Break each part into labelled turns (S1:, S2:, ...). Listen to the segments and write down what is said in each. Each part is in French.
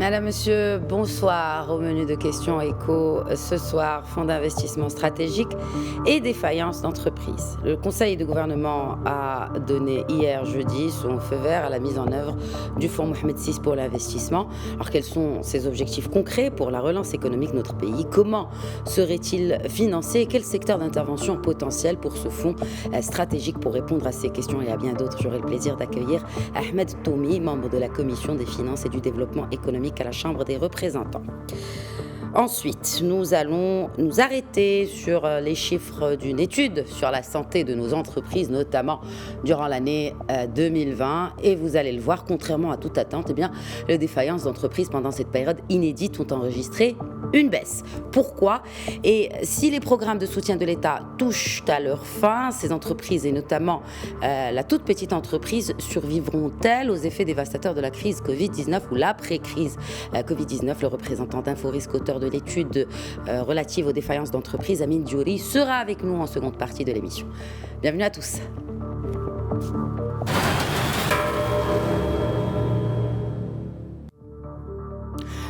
S1: Madame, monsieur, bonsoir. Au menu de questions éco, ce soir, fonds d'investissement stratégique et défaillance d'entreprise. Le Conseil de gouvernement a donné hier jeudi son feu vert à la mise en œuvre du fonds Mohamed VI pour l'investissement. Alors quels sont ses objectifs concrets pour la relance économique de notre pays? Comment serait-il financé? Quel secteur d'intervention potentiel pour ce fonds stratégique? Pour répondre à ces questions et à bien d'autres, j'aurai le plaisir d'accueillir Ahmed Toumi, membre de la Commission des finances et du développement économique à la Chambre des représentants. Ensuite, nous allons nous arrêter sur les chiffres d'une étude sur la santé de nos entreprises, notamment durant l'année 2020. Et vous allez le voir, contrairement à toute attente, les défaillances d'entreprises pendant cette période inédite ont enregistré une baisse. Pourquoi? Et si les programmes de soutien de l'État touchent à leur fin, ces entreprises, et notamment la toute petite entreprise, survivront-elles aux effets dévastateurs de la crise Covid-19 ou l'après-crise Covid-19? Le représentant d'Inforisque, auteur de l'étude relative aux défaillances d'entreprises, Amine Diouri, sera avec nous en seconde partie de l'émission. Bienvenue à tous.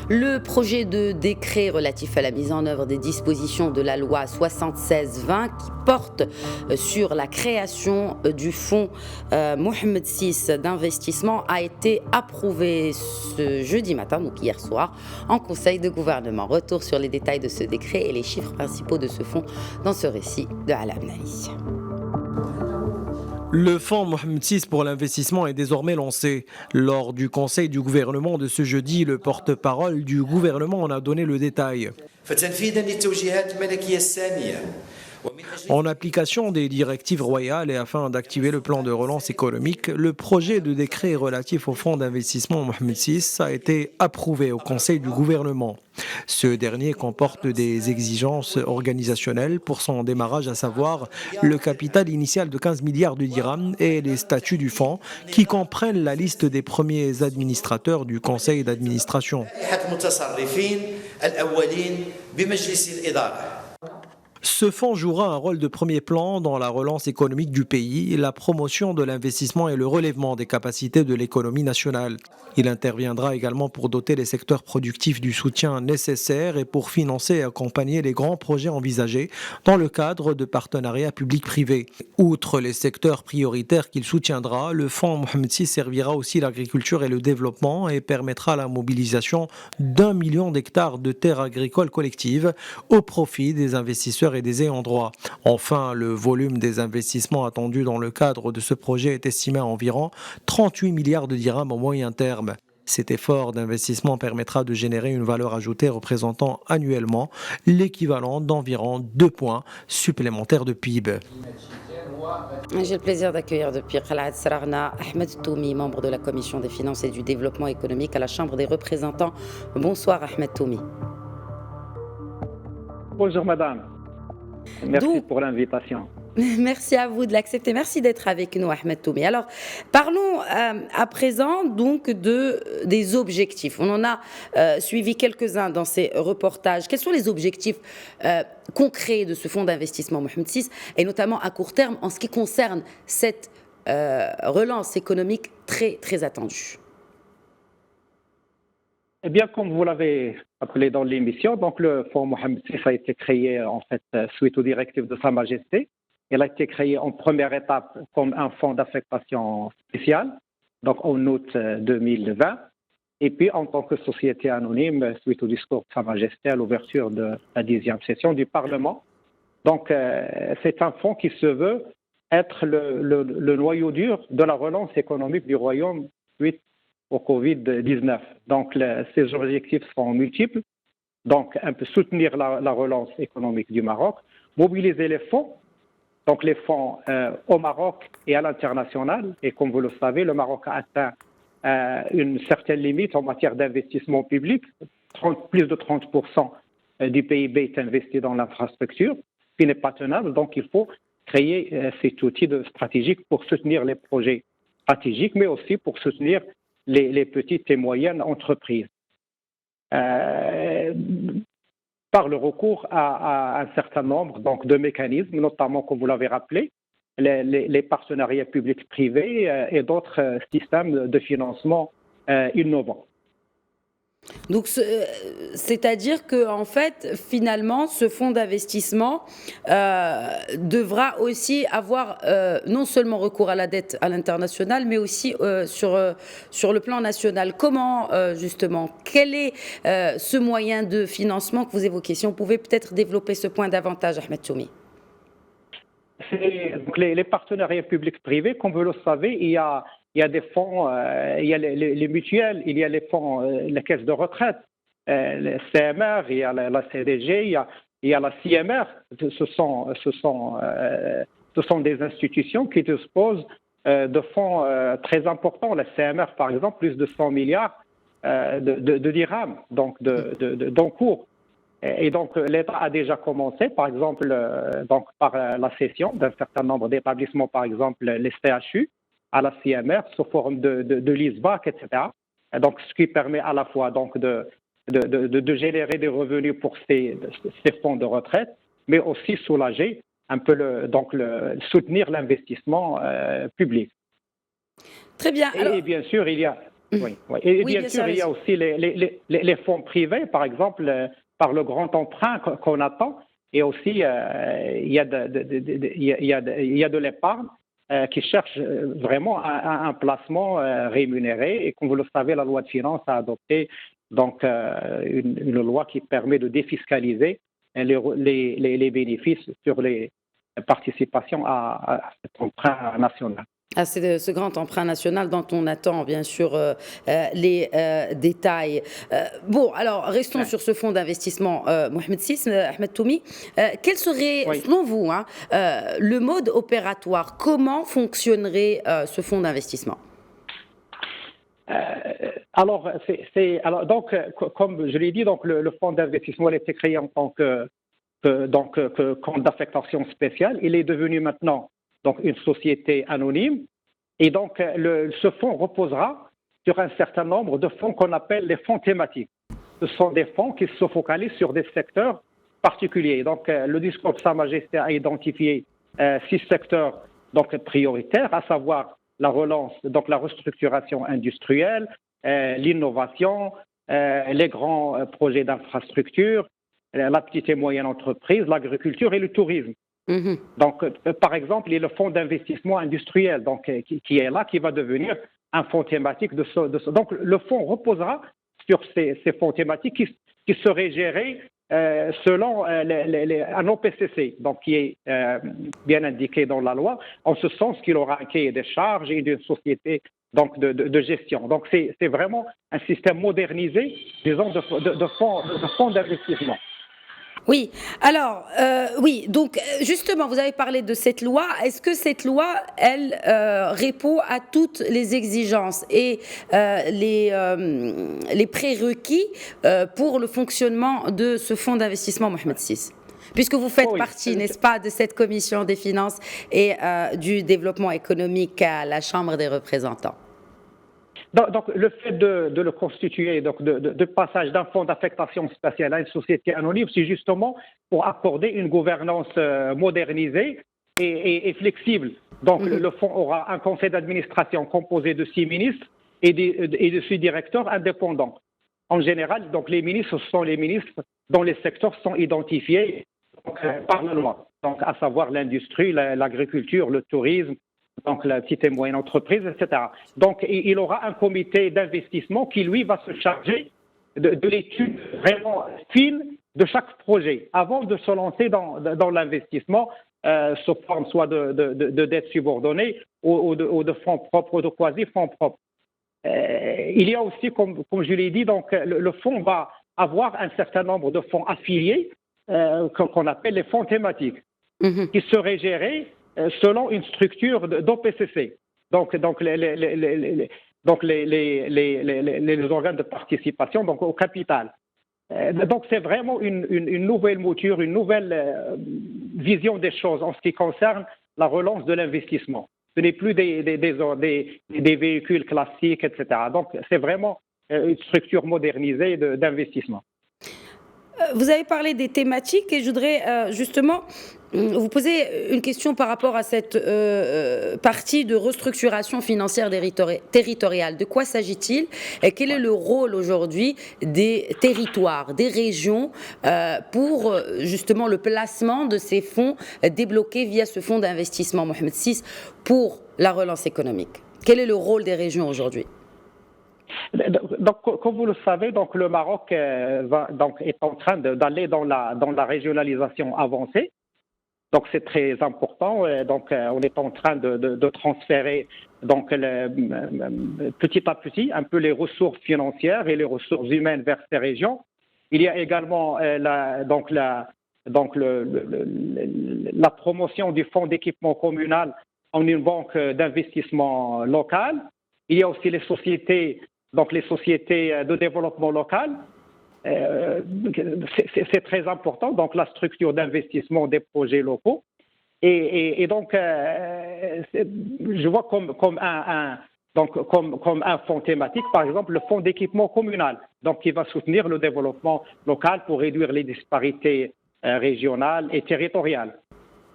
S1: Le projet de décret relatif à la mise en œuvre des dispositions de la loi 76-20 qui porte sur la création du fonds Mohamed VI d'investissement a été approuvé ce jeudi matin, donc hier soir, en Conseil de gouvernement. Retour sur les détails de ce décret et les chiffres principaux de ce fonds dans ce récit de Alam Nali.
S2: Le fonds Mohamed VI pour l'investissement est désormais lancé. Lors du conseil du gouvernement de ce jeudi, le porte-parole du gouvernement en a donné le détail. En application des directives royales et afin d'activer le plan de relance économique, le projet de décret relatif au fonds d'investissement Mohamed VI a été approuvé au Conseil du gouvernement. Ce dernier comporte des exigences organisationnelles pour son démarrage, à savoir le capital initial de 15 milliards de dirhams et les statuts du fonds qui comprennent la liste des premiers administrateurs du conseil d'administration. Ce fonds jouera un rôle de premier plan dans la relance économique du pays, la promotion de l'investissement et le relèvement des capacités de l'économie nationale. Il interviendra également pour doter les secteurs productifs du soutien nécessaire et pour financer et accompagner les grands projets envisagés dans le cadre de partenariats publics-privés. Outre les secteurs prioritaires qu'il soutiendra, le fonds Mohamed VI servira aussi l'agriculture et le développement et permettra la mobilisation d'1 million d'hectares de terres agricoles collectives au profit des investisseurs et des ayants droit. Enfin, le volume des investissements attendus dans le cadre de ce projet est estimé à environ 38 milliards de dirhams au moyen terme. Cet effort d'investissement permettra de générer une valeur ajoutée représentant annuellement l'équivalent d'environ 2 points supplémentaires de PIB.
S1: J'ai le plaisir d'accueillir depuis Qal'at Sararna Ahmed Toumi, membre de la Commission des finances et du développement économique à la Chambre des représentants. Bonsoir Ahmed Toumi.
S3: Bonjour madame. Merci pour l'invitation.
S1: Merci à vous de l'accepter. Merci d'être avec nous, Ahmed Toumi. Alors, parlons à présent donc des objectifs. On en a suivi quelques-uns dans ces reportages. Quels sont les objectifs concrets de ce fonds d'investissement Mohamed VI, et notamment à court terme en ce qui concerne cette relance économique très, très attendue?
S3: Eh bien, comme vous l'avez appelé dans l'émission, donc le fonds Mohamed VI a été créé en fait suite aux directives de Sa Majesté. Il a été créé en première étape comme un fonds d'affectation spéciale, donc en août 2020, et puis en tant que société anonyme suite au discours de Sa Majesté à l'ouverture de la 10e session du Parlement. Donc, c'est un fonds qui se veut être le noyau dur de la relance économique du Royaume suite au Covid-19. Donc, ces objectifs seront multiples. Donc, un peu soutenir la relance économique du Maroc, mobiliser les fonds, donc les fonds au Maroc et à l'international. Et comme vous le savez, le Maroc a atteint une certaine limite en matière d'investissement public. Plus de 30% du PIB est investi dans l'infrastructure, ce qui n'est pas tenable. Donc, il faut créer cet outil stratégique pour soutenir les projets stratégiques, mais aussi pour soutenir les petites et moyennes entreprises. Par le recours à un certain nombre donc, de mécanismes, notamment, comme vous l'avez rappelé, les partenariats publics-privés et d'autres systèmes de financement innovants.
S1: Donc, c'est-à-dire que en fait, finalement, ce fonds d'investissement devra aussi avoir non seulement recours à la dette à l'international, mais aussi sur le plan national. Comment, justement, quel est ce moyen de financement que vous évoquez? Si on pouvait peut-être développer ce point davantage, Ahmed Toumi.
S3: Donc les partenariats publics-privés, comme vous le savez, il y a des fonds, il y a les mutuelles, il y a les fonds, les caisses de retraite, le CMR, il y a la CDG, il y a la CMR. Ce sont des institutions qui disposent de fonds très importants. La CMR, par exemple, plus de 100 milliards de dirhams, donc d'encours. Et donc, l'État a déjà commencé, par exemple, donc par la cession d'un certain nombre d'établissements, par exemple les CHU, à la CMR, sous forme de leaseback, etc. Et donc, ce qui permet à la fois donc de générer des revenus pour ces fonds de retraite, mais aussi soulager un peu soutenir l'investissement public.
S1: Très bien.
S3: Et bien sûr, il y a bien sûr, il y a aussi les fonds privés, par exemple, par le grand emprunt qu'on attend, et aussi il y a de l'épargne qui cherche vraiment un placement rémunéré. Et comme vous le savez, la loi de finances a adopté donc une loi qui permet de défiscaliser les bénéfices sur les participations à cet emprunt national.
S1: C'est ce grand emprunt national dont on attend bien sûr les détails. Bon, alors restons sur ce fonds d'investissement, Mohamed VI, Ahmed Toumi. Quel serait, selon vous, le mode opératoire? Comment fonctionnerait ce fonds d'investissement?
S3: Alors, donc, comme je l'ai dit, donc le fonds d'investissement a été créé en tant que compte d'affectation spéciale. Il est devenu maintenant donc une société anonyme. Et donc, ce fonds reposera sur un certain nombre de fonds qu'on appelle les fonds thématiques. Ce sont des fonds qui se focalisent sur des secteurs particuliers. Donc, le discours de Sa Majesté a identifié 6 secteurs donc prioritaires, à savoir la relance, donc la restructuration industrielle, l'innovation, les grands projets d'infrastructure, la petite et moyenne entreprise, l'agriculture et le tourisme. Donc, par exemple, il y a le fonds d'investissement industriel donc, qui est là, qui va devenir un fonds thématique de ce. Donc, le fonds reposera sur ces fonds thématiques qui seraient gérés selon un OPCC, donc qui est bien indiqué dans la loi, en ce sens qu'il aura un cahier des charges et une société donc de gestion. Donc, c'est vraiment un système modernisé, disons, de fonds d'investissement.
S1: Oui, alors, oui, donc justement, vous avez parlé de cette loi. Est-ce que cette loi, elle, répond à toutes les exigences et les prérequis pour le fonctionnement de ce fonds d'investissement, Mohamed VI? Puisque vous faites partie, n'est-ce pas, de cette commission des finances et du développement économique à la Chambre des représentants.
S3: Donc, le fait de le constituer, donc de passage d'un fonds d'affectation spéciale à une société anonyme, c'est justement pour accorder une gouvernance modernisée et flexible. Donc, le fonds aura un conseil d'administration composé de 6 ministres et de 6 directeurs indépendants. En général, donc les ministres, ce sont les ministres dont les secteurs sont identifiés donc, par la loi, donc à savoir l'industrie, l'agriculture, le tourisme, donc la petite et moyenne entreprise, etc. Donc, il aura un comité d'investissement qui, lui, va se charger de l'étude vraiment fine de chaque projet avant de se lancer dans l'investissement sous forme soit de dettes subordonnées ou de fonds propres ou de quasi-fonds propres. Il y a aussi, comme je l'ai dit, donc le fonds va avoir un certain nombre de fonds affiliés qu'on appelle les fonds thématiques qui seraient gérés selon une structure d'OPCC. Donc les organes de participation donc au capital. Donc c'est vraiment une nouvelle mouture, une nouvelle vision des choses en ce qui concerne la relance de l'investissement. Ce n'est plus des véhicules classiques, etc. Donc c'est vraiment une structure modernisée d'investissement.
S1: Vous avez parlé des thématiques et je voudrais justement vous poser une question par rapport à cette partie de restructuration financière territoriale. De quoi s'agit-il et quel est le rôle aujourd'hui des territoires, des régions pour justement le placement de ces fonds débloqués via ce fonds d'investissement Mohamed VI pour la relance économique? Quel est le rôle des régions aujourd'hui?
S3: Donc, comme vous le savez, donc le Maroc est en train d'aller dans la régionalisation avancée. Donc, c'est très important. Donc, on est en train de transférer donc petit à petit un peu les ressources financières et les ressources humaines vers ces régions. Il y a également la promotion du fonds d'équipement communal en une banque d'investissement local. Il y a aussi les sociétés de développement local. C'est très important, donc la structure d'investissement des projets locaux. Et donc, je vois comme un fonds thématique, par exemple, le fonds d'équipement communal, donc qui va soutenir le développement local pour réduire les disparités régionales et territoriales.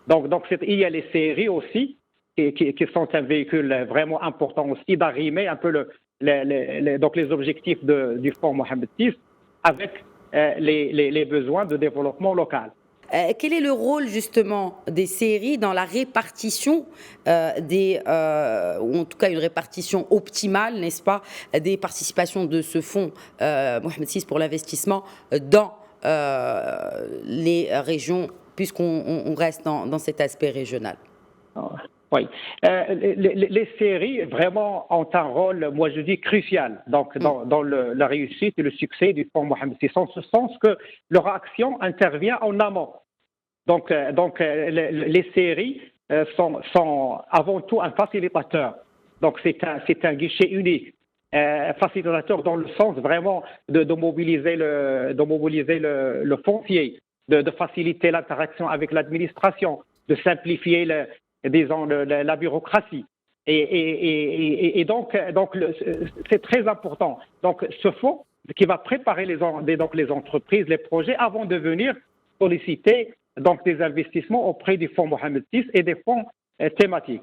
S3: Donc il y a les séries aussi, qui sont un véhicule vraiment important aussi d'arrimer un peu donc les objectifs du fonds Mohamed VI avec les besoins de développement local.
S1: Quel est le rôle justement des séries dans la répartition ou en tout cas une répartition optimale, n'est-ce pas, des participations de ce fonds Mohamed VI pour l'investissement dans les régions, puisqu'on reste dans cet aspect régional?
S3: Oui, les séries vraiment ont un rôle, moi je dis, crucial donc, dans la réussite et le succès du fonds Mohamed VI, en ce sens que leur action intervient en amont. Donc les séries sont avant tout un facilitateur. Donc c'est un guichet unique, facilitateur dans le sens vraiment de mobiliser le foncier, de faciliter l'interaction avec l'administration, de simplifier la bureaucratie. Et donc c'est très important. Donc, ce fonds qui va préparer les entreprises, les projets, avant de venir solliciter donc, des investissements auprès du fonds Mohamed VI et des fonds thématiques.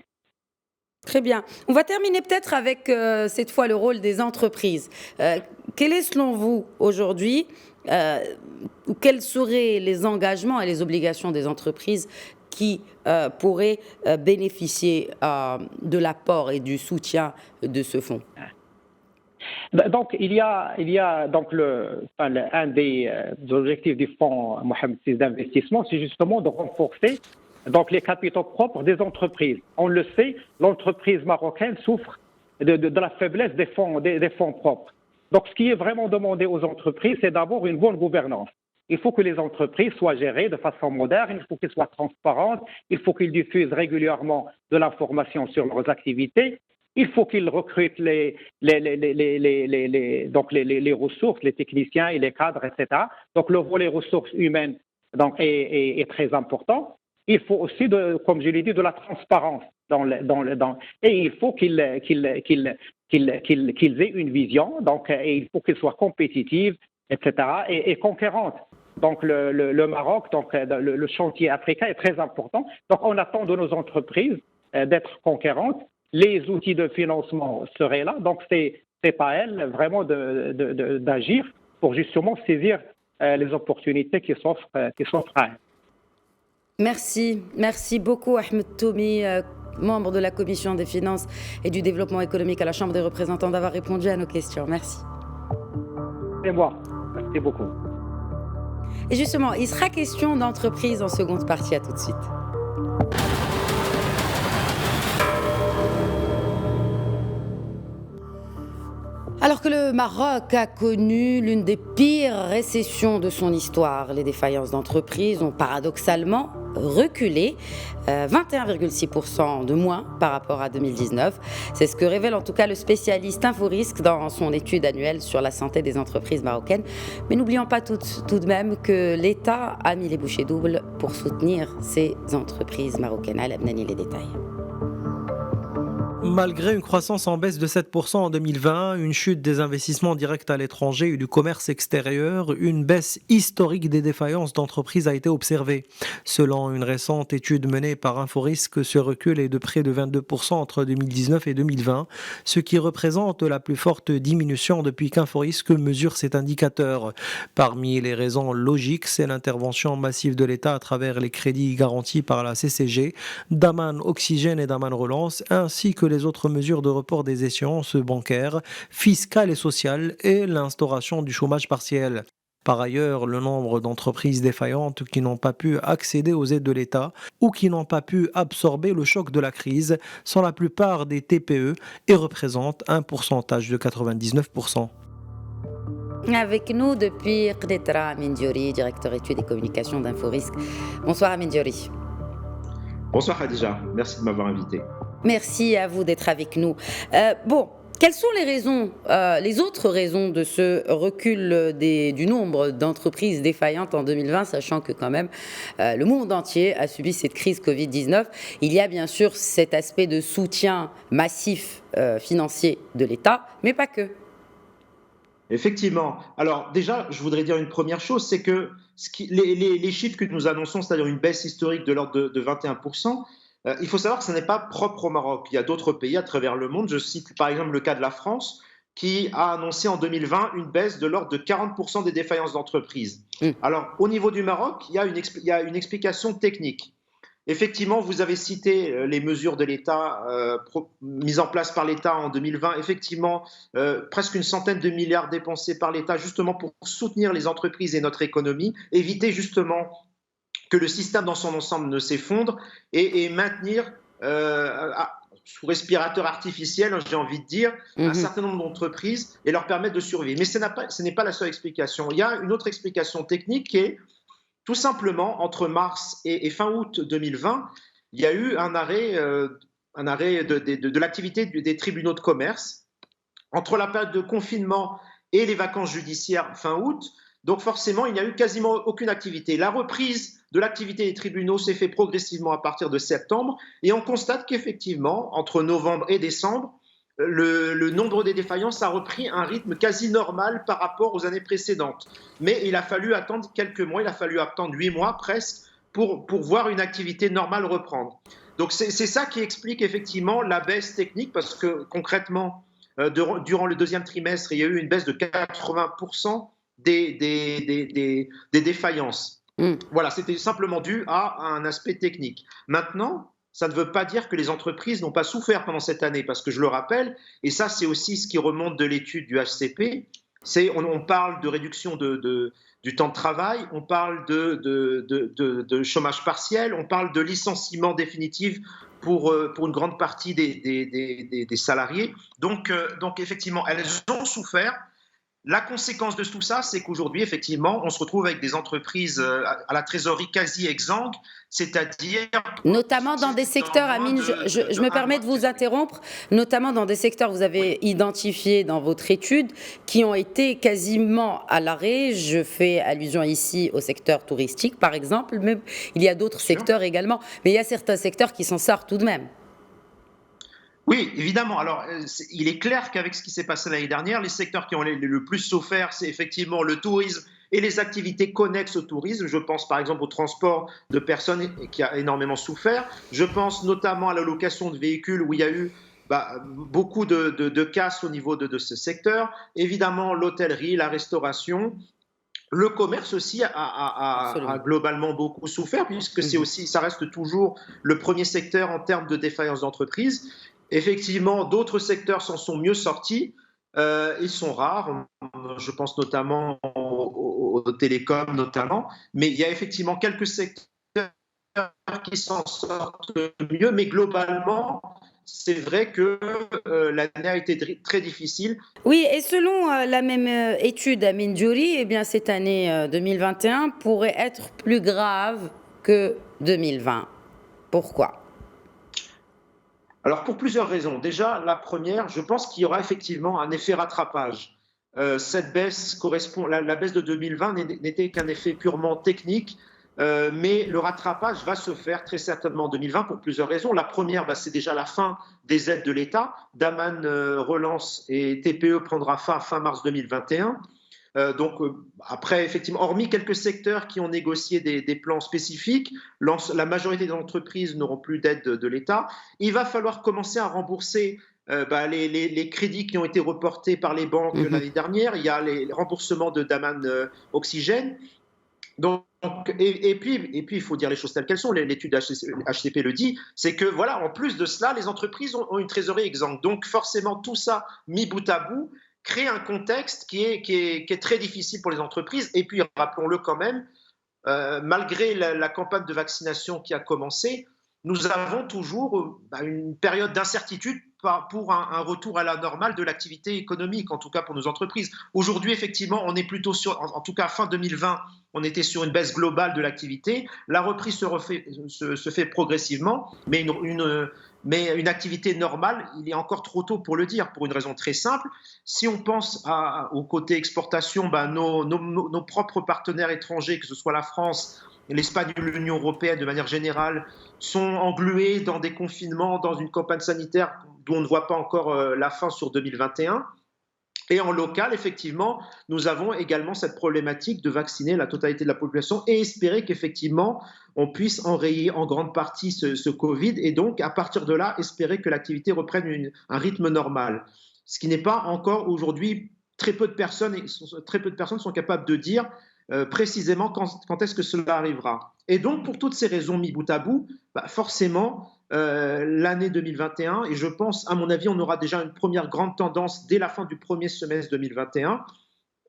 S1: Très bien. On va terminer peut-être avec cette fois le rôle des entreprises. Quel est selon vous aujourd'hui, ou quels seraient les engagements et les obligations des entreprises qui pourraient bénéficier de l'apport et du soutien de ce fonds?
S3: Donc, il y a donc un des objectifs du fonds Mohamed VI d'investissement, c'est justement de renforcer donc les capitaux propres des entreprises. On le sait, l'entreprise marocaine souffre de la faiblesse des fonds propres. Donc, ce qui est vraiment demandé aux entreprises, c'est d'abord une bonne gouvernance. Il faut que les entreprises soient gérées de façon moderne, il faut qu'elles soient transparentes, il faut qu'ils diffusent régulièrement de l'information sur leurs activités, il faut qu'ils recrutent les ressources, les techniciens et les cadres, etc. Donc le volet ressources humaines donc, est très important. Il faut aussi, comme je l'ai dit, de la transparence et il faut qu'ils aient une vision, donc et il faut qu'ils soient compétitifs, etc. et conquérantes. Donc le Maroc, donc le chantier africain est très important. Donc on attend de nos entreprises d'être conquérantes. Les outils de financement seraient là. Donc c'est à elles vraiment d'agir pour justement saisir les opportunités qui s'offrent à elles.
S1: Merci beaucoup Ahmed Toumi, membre de la Commission des finances et du développement économique à la Chambre des représentants, d'avoir répondu à nos questions. Merci.
S3: C'est moi. Merci beaucoup.
S1: Et justement, il sera question d'entreprise en seconde partie. À tout de suite. Alors que le Maroc a connu l'une des pires récessions de son histoire, les défaillances d'entreprises ont paradoxalement reculé, 21,6% de moins par rapport à 2019. C'est ce que révèle en tout cas le spécialiste InfoRisque dans son étude annuelle sur la santé des entreprises marocaines. Mais n'oublions pas tout de même que l'État a mis les bouchées doubles pour soutenir ces entreprises marocaines. Al Abnani, les détails.
S2: Malgré une croissance en baisse de 7% en 2020, une chute des investissements directs à l'étranger et du commerce extérieur, une baisse historique des défaillances d'entreprises a été observée. Selon une récente étude menée par Inforisc, ce recul est de près de 22% entre 2019 et 2020, ce qui représente la plus forte diminution depuis qu'Inforisc mesure cet indicateur. Parmi les raisons logiques, c'est l'intervention massive de l'État à travers les crédits garantis par la CCG, Daman Oxygène et Daman Relance, ainsi que les autres mesures de report des échéances bancaires, fiscales et sociales et l'instauration du chômage partiel. Par ailleurs, le nombre d'entreprises défaillantes qui n'ont pas pu accéder aux aides de l'État ou qui n'ont pas pu absorber le choc de la crise sont la plupart des TPE et représentent un pourcentage de 99%.
S1: Avec nous depuis Qdetra Amin Diori, directeur études et communications d'Inforisc. Bonsoir Amin Diori.
S4: Bonsoir Khadija, merci de m'avoir invité.
S1: Merci à vous d'être avec nous. Quelles sont les raisons, les autres raisons de ce recul du nombre d'entreprises défaillantes en 2020, sachant que quand même le monde entier a subi cette crise Covid-19. Il y a bien sûr cet aspect de soutien massif financier de l'État, mais pas que.
S4: Effectivement. Alors déjà, je voudrais dire une première chose, c'est que les chiffres que nous annonçons, c'est-à-dire une baisse historique de l'ordre de 21%, il faut savoir que ce n'est pas propre au Maroc. Il y a d'autres pays à travers le monde. Je cite par exemple le cas de la France, qui a annoncé en 2020 une baisse de l'ordre de 40% des défaillances d'entreprises. Alors, au niveau du Maroc, il y a une explication technique. Effectivement, vous avez cité les mesures de l'État mises en place par l'État en 2020. Effectivement, presque une centaine de milliards dépensés par l'État justement pour soutenir les entreprises et notre économie, éviter justement que le système dans son ensemble ne s'effondre et maintenir sous respirateur artificiel, j'ai envie de dire, un certain nombre d'entreprises et leur permettre de survivre. Mais ce n'est pas la seule explication. Il y a une autre explication technique qui est tout simplement, entre mars et fin août 2020, il y a eu un arrêt de l'activité des tribunaux de commerce entre la période de confinement et les vacances judiciaires fin août. Donc forcément, il n'y a eu quasiment aucune activité. La reprise de l'activité des tribunaux s'est fait progressivement à partir de septembre et on constate qu'effectivement, entre novembre et décembre, le nombre des défaillances a repris un rythme quasi normal par rapport aux années précédentes. Mais il a fallu attendre quelques mois, il a fallu attendre 8 mois presque pour voir une activité normale reprendre. Donc c'est ça qui explique effectivement la baisse technique parce que concrètement, durant le deuxième trimestre, il y a eu une baisse de 80% des défaillances. Voilà, c'était simplement dû à un aspect technique. Maintenant, ça ne veut pas dire que les entreprises n'ont pas souffert pendant cette année, parce que je le rappelle, et ça c'est aussi ce qui remonte de l'étude du HCP, on parle de réduction du temps de travail, on parle de chômage partiel, on parle de licenciement définitif pour une grande partie des salariés. Donc effectivement, elles ont souffert. La conséquence de tout ça, c'est qu'aujourd'hui, effectivement, on se retrouve avec des entreprises à la trésorerie quasi exsangue, c'est-à-dire…
S1: Notamment dans des secteurs, Amine, je me permets de vous interrompre, notamment dans des secteurs que vous avez identifiés dans votre étude, qui ont été quasiment à l'arrêt. Je fais allusion ici au secteur touristique, par exemple, mais il y a d'autres secteurs également. Mais il y a certains secteurs qui s'en sortent tout de même.
S4: Oui, évidemment. Alors, il est clair qu'avec ce qui s'est passé l'année dernière, les secteurs qui ont le plus souffert, c'est effectivement le tourisme et les activités connexes au tourisme. Je pense par exemple au transport de personnes qui a énormément souffert. Je pense notamment à la location de véhicules où il y a eu beaucoup de casses au niveau de ce secteur. Évidemment, l'hôtellerie, la restauration. Le commerce aussi a globalement beaucoup souffert puisque ça reste toujours le premier secteur en termes de défaillance d'entreprise. Effectivement, d'autres secteurs s'en sont mieux sortis. Ils sont rares. Je pense notamment aux télécoms, notamment. Mais il y a effectivement quelques secteurs qui s'en sortent mieux. Mais globalement, c'est vrai que l'année a été très difficile.
S1: Oui, et selon la même étude Amin Diori, eh bien, cette année 2021 pourrait être plus grave que 2020. Pourquoi ?
S4: Alors, pour plusieurs raisons. Déjà, la première, je pense qu'il y aura effectivement un effet rattrapage. Cette baisse la baisse de 2020 n'était qu'un effet purement technique. mais le rattrapage va se faire très certainement en 2020 pour plusieurs raisons. La première, c'est déjà la fin des aides de l'État. Daman relance et TPE prendra fin mars 2021. Après, effectivement, hormis quelques secteurs qui ont négocié des plans spécifiques, la majorité des entreprises n'auront plus d'aide de l'État. Il va falloir commencer à rembourser les crédits qui ont été reportés par les banques l'année dernière. Il y a les remboursements de Daman Oxygène. Et puis, il faut dire les choses telles qu'elles sont. L'étude HCP le dit, c'est que voilà, en plus de cela, les entreprises ont une trésorerie exsangue. Donc forcément, tout ça mis bout à bout crée un contexte qui est très difficile pour les entreprises. Et puis, rappelons-le quand même, malgré la campagne de vaccination qui a commencé, nous avons toujours une période d'incertitude pour un retour à la normale de l'activité économique, en tout cas pour nos entreprises. Aujourd'hui, effectivement, on est plutôt sur, en tout cas fin 2020, on était sur une baisse globale de l'activité. La reprise se fait progressivement, mais une activité normale, il est encore trop tôt pour le dire, pour une raison très simple. Si on pense au côté exportation, nos propres partenaires étrangers, que ce soit la France, l'Espagne ou l'Union européenne de manière générale, sont englués dans des confinements, dans une campagne sanitaire dont on ne voit pas encore la fin sur 2021. Et en local, effectivement, nous avons également cette problématique de vacciner la totalité de la population et espérer qu'effectivement, on puisse enrayer en grande partie ce Covid et donc, à partir de là, espérer que l'activité reprenne un rythme normal. Ce qui n'est pas encore aujourd'hui, très peu de personnes sont capables de dire précisément quand est-ce que cela arrivera. Et donc, pour toutes ces raisons mis bout à bout, forcément, l'année 2021, et je pense, à mon avis, on aura déjà une première grande tendance dès la fin du premier semestre 2021,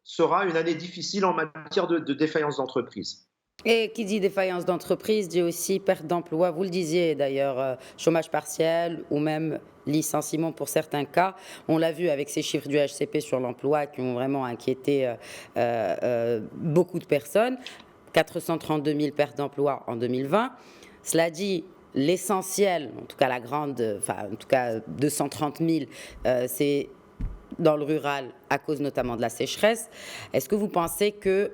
S4: sera une année difficile en matière de défaillance d'entreprise.
S1: Et qui dit défaillance d'entreprise dit aussi perte d'emploi. Vous le disiez d'ailleurs, chômage partiel ou même licenciement pour certains cas. On l'a vu avec ces chiffres du HCP sur l'emploi qui ont vraiment inquiété beaucoup de personnes. 432 000 pertes d'emploi en 2020. Cela dit, l'essentiel, en tout cas en tout cas 230 000, c'est dans le rural à cause notamment de la sécheresse. Est-ce que vous pensez que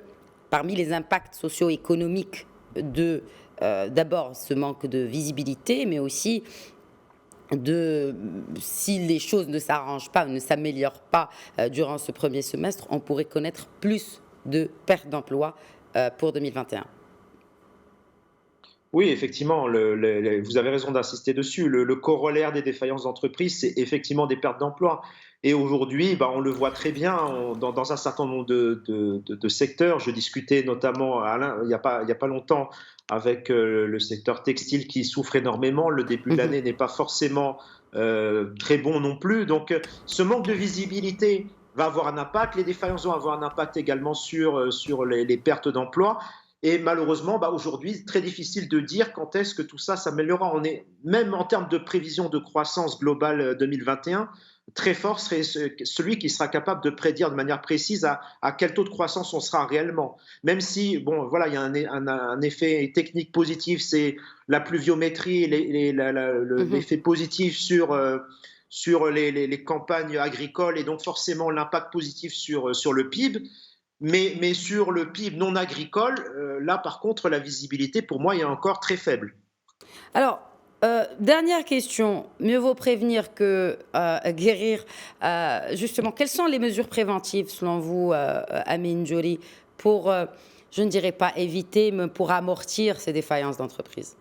S1: parmi les impacts socio-économiques d'abord ce manque de visibilité, mais aussi si les choses ne s'arrangent pas, ne s'améliorent pas durant ce premier semestre, on pourrait connaître plus de pertes d'emploi pour 2021?
S4: Oui, effectivement, vous avez raison d'insister dessus. Le corollaire des défaillances d'entreprise, c'est effectivement des pertes d'emploi. Et aujourd'hui, on le voit très bien dans un certain nombre de secteurs. Je discutais notamment il n'y a pas longtemps avec le secteur textile qui souffre énormément. Le début de l'année n'est pas forcément très bon non plus. Donc, ce manque de visibilité va avoir un impact. Les défaillances vont avoir un impact également sur les pertes d'emploi. Et malheureusement, aujourd'hui, très difficile de dire quand est-ce que tout ça s'améliorera. Même en termes de prévision de croissance globale 2021, très fort serait celui qui sera capable de prédire de manière précise à quel taux de croissance on sera réellement. Même si, il y a un effet technique positif, c'est la pluviométrie, l'effet positif sur les campagnes agricoles et donc forcément l'impact positif sur le PIB. Mais sur le PIB non agricole, là par contre, la visibilité pour moi est encore très faible.
S1: Alors, dernière question, mieux vaut prévenir que guérir. Justement, quelles sont les mesures préventives selon vous, Amine Djouri, pour, je ne dirais pas éviter, mais pour amortir ces défaillances d'entreprise?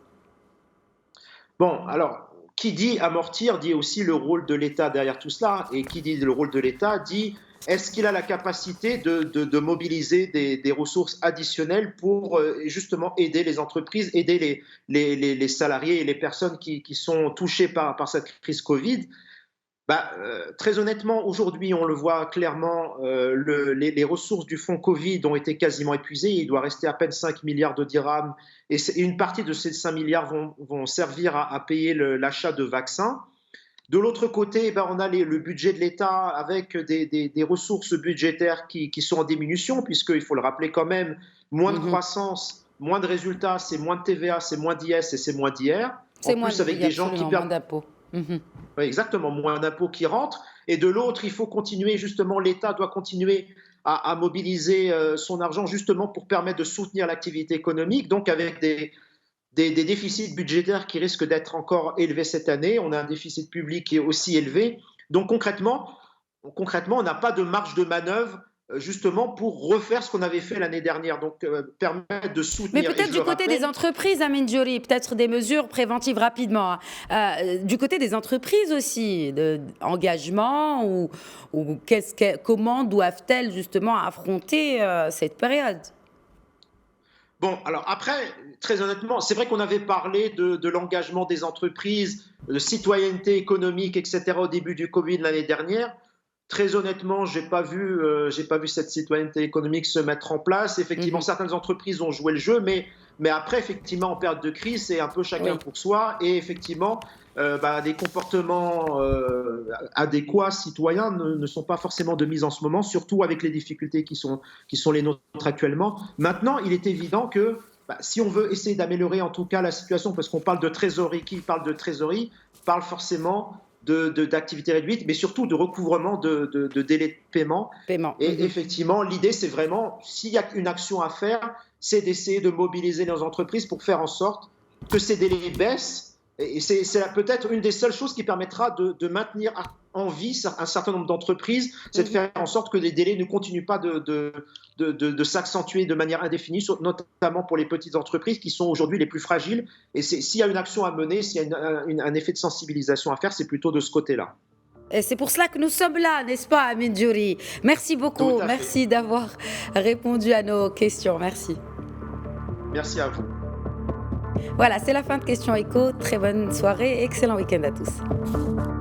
S4: Bon, alors, qui dit amortir dit aussi le rôle de l'État derrière tout cela. Et qui dit le rôle de l'État dit est-ce qu'il a la capacité de mobiliser des ressources additionnelles pour justement aider les entreprises, aider les salariés et les personnes qui sont touchées par cette crise Covid? Très honnêtement, aujourd'hui, on le voit clairement, les ressources du fonds Covid ont été quasiment épuisées. Il doit rester à peine 5 milliards de dirhams. Et une partie de ces 5 milliards vont servir à payer l'achat de vaccins. De l'autre côté, on a le budget de l'État avec des ressources budgétaires qui sont en diminution, puisqu'il faut le rappeler quand même, moins de croissance, moins de résultats, c'est moins de TVA, c'est moins d'IS et c'est moins d'IR.
S1: C'est moins avec des gens qui perdent d'impôts.
S4: Oui, exactement, moins d'impôts qui rentrent. Et de l'autre, il faut continuer, justement, l'État doit continuer à mobiliser son argent justement pour permettre de soutenir l'activité économique, donc avec des déficits budgétaires qui risquent d'être encore élevés cette année. On a un déficit public qui est aussi élevé. Donc concrètement, on n'a pas de marge de manœuvre justement pour refaire ce qu'on avait fait l'année dernière, donc permettre de soutenir.
S1: Mais peut-être du côté des entreprises, Amine Djouri, peut-être des mesures préventives rapidement. Du côté des entreprises aussi, d'engagement ou comment doivent-elles justement affronter cette période?
S4: Bon, alors après, très honnêtement, c'est vrai qu'on avait parlé de l'engagement des entreprises, de citoyenneté économique, etc. au début du Covid l'année dernière. Très honnêtement, j'ai pas vu cette citoyenneté économique se mettre en place. Effectivement, certaines entreprises ont joué le jeu, mais après, effectivement, en période de crise, c'est un peu chacun pour soi. Et effectivement, des comportements adéquats, citoyens, ne sont pas forcément de mise en ce moment, surtout avec les difficultés qui sont les nôtres actuellement. Maintenant, il est évident que si on veut essayer d'améliorer en tout cas la situation, parce qu'on parle de trésorerie, qui parle de trésorerie, parle forcément d'activité réduite, mais surtout de recouvrement de délais de paiement. Et effectivement, l'idée, c'est vraiment, s'il y a une action à faire, c'est d'essayer de mobiliser nos entreprises pour faire en sorte que ces délais baissent. Et c'est peut-être une des seules choses qui permettra de maintenir en vie un certain nombre d'entreprises, c'est de faire en sorte que les délais ne continuent pas de s'accentuer de manière indéfinie, notamment pour les petites entreprises qui sont aujourd'hui les plus fragiles. Et s'il y a une action à mener, s'il y a un effet de sensibilisation à faire, c'est plutôt de ce côté-là.
S1: Et c'est pour cela que nous sommes là, n'est-ce pas, Amine Djouri? Merci beaucoup, merci d'avoir répondu à nos questions, merci.
S4: Merci à vous.
S1: Voilà, c'est la fin de Question Éco. Très bonne soirée et excellent week-end à tous.